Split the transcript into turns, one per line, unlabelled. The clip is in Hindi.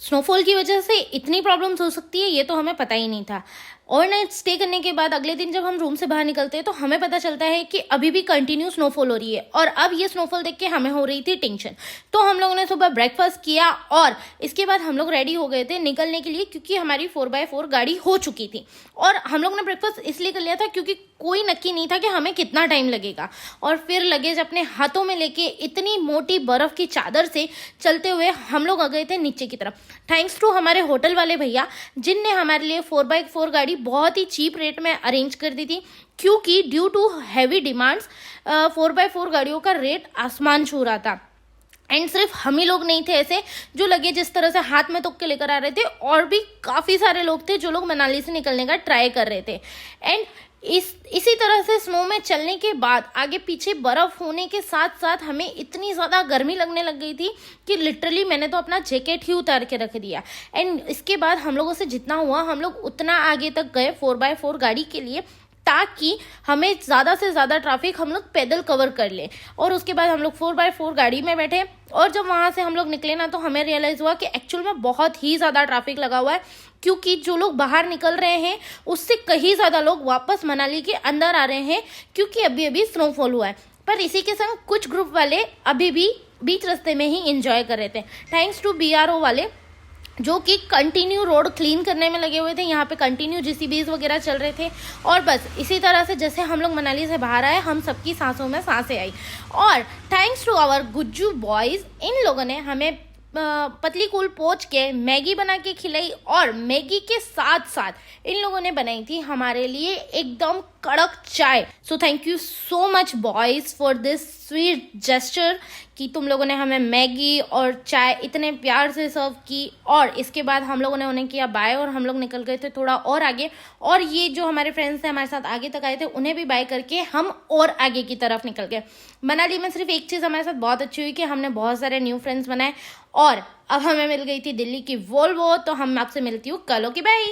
स्नोफॉल की वजह से इतनी प्रॉब्लम्स हो सकती है ये तो हमें पता ही नहीं था। ओवरनाइट स्टे करने के बाद अगले दिन जब हम रूम से बाहर निकलते हैं तो हमें पता चलता है कि अभी भी कंटिन्यू स्नोफॉल हो रही है, और अब ये स्नोफॉल देख के हमें हो रही थी टेंशन। तो हम लोगों ने सुबह ब्रेकफास्ट किया और इसके बाद हम लोग रेडी हो गए थे निकलने के लिए, क्योंकि हमारी 4x4 गाड़ी हो चुकी थी। और हम लोग ने ब्रेकफास्ट इसलिए कर लिया था क्योंकि कोई नक्की नहीं था कि हमें कितना टाइम लगेगा। और फिर लगेज अपने हाथों में लेके इतनी मोटी बर्फ की चादर से चलते हुए हम लोग आ गए थे नीचे की तरफ। थैंक्स टू हमारे होटल वाले भैया जिनने हमारे लिए 4x4 गाड़ी बहुत ही चीप रेट में अरेंज कर दी थी, क्योंकि due to heavy demands 4x4 गाड़ियों का रेट आसमान छू रहा था। एंड सिर्फ हम ही लोग नहीं थे ऐसे जो लगेज इस तरह से हाथ में तुक के लेकर आ रहे थे, और भी काफ़ी सारे लोग थे जो लोग मनाली से निकलने का ट्राई कर रहे थे। एंड इसी तरह से स्नो में चलने के बाद आगे पीछे बर्फ होने के साथ साथ हमें इतनी ज़्यादा गर्मी लगने लग गई थी कि लिटरली मैंने तो अपना जैकेट ही उतार के रख दिया। एंड इसके बाद हम लोगों से जितना हुआ हम लोग उतना आगे तक गए 4x4 गाड़ी के लिए, ताकि हमें ज़्यादा से ज़्यादा ट्रैफिक हम लोग पैदल कवर कर ले। और उसके बाद हम लोग 4x4 गाड़ी में बैठे, और जब वहाँ से हम लोग निकले ना तो हमें रियलाइज़ हुआ कि एक्चुअल में बहुत ही ज़्यादा ट्रैफिक लगा हुआ है, क्योंकि जो लोग बाहर निकल रहे हैं उससे कहीं ज़्यादा लोग वापस मनाली के अंदर आ रहे हैं, क्योंकि अभी अभी स्नोफॉल हुआ है। पर इसी के संग कुछ ग्रुप वाले अभी भी बीच रास्ते में ही इंजॉय कर रहे थे। थैंक्स टू BRO वाले जो कि कंटिन्यू रोड क्लीन करने में लगे हुए थे। यहाँ पे कंटिन्यू JCBs वगैरह चल रहे थे, और बस इसी तरह से जैसे हम लोग मनाली से बाहर आए हम सबकी सांसों में सांसें आई। और thanks to our Gujju boys, इन लोगों ने हमें पतली कूल पोंछ के मैगी बना के खिलाई, और मैगी के साथ साथ इन लोगों ने बनाई थी हमारे लिए एकदम कड़क चाय। So thank you so much boys for this sweet gesture कि तुम लोगों ने हमें मैगी और चाय इतने प्यार से सर्व की। और इसके बाद हम लोगों ने उन्हें किया बाय, और हम लोग निकल गए थे थोड़ा और आगे। और ये जो हमारे फ्रेंड्स थे हमारे साथ आगे तक आए थे उन्हें भी बाय करके हम और आगे की तरफ निकल गए। मनाली में सिर्फ एक चीज़ हमारे साथ बहुत अच्छी हुई कि हमने बहुत सारे न्यू फ्रेंड्स बनाए, और अब हमें मिल गई थी दिल्ली की वोल्वो। तो हम आपसे मिलती हूँ कल। Okay bye.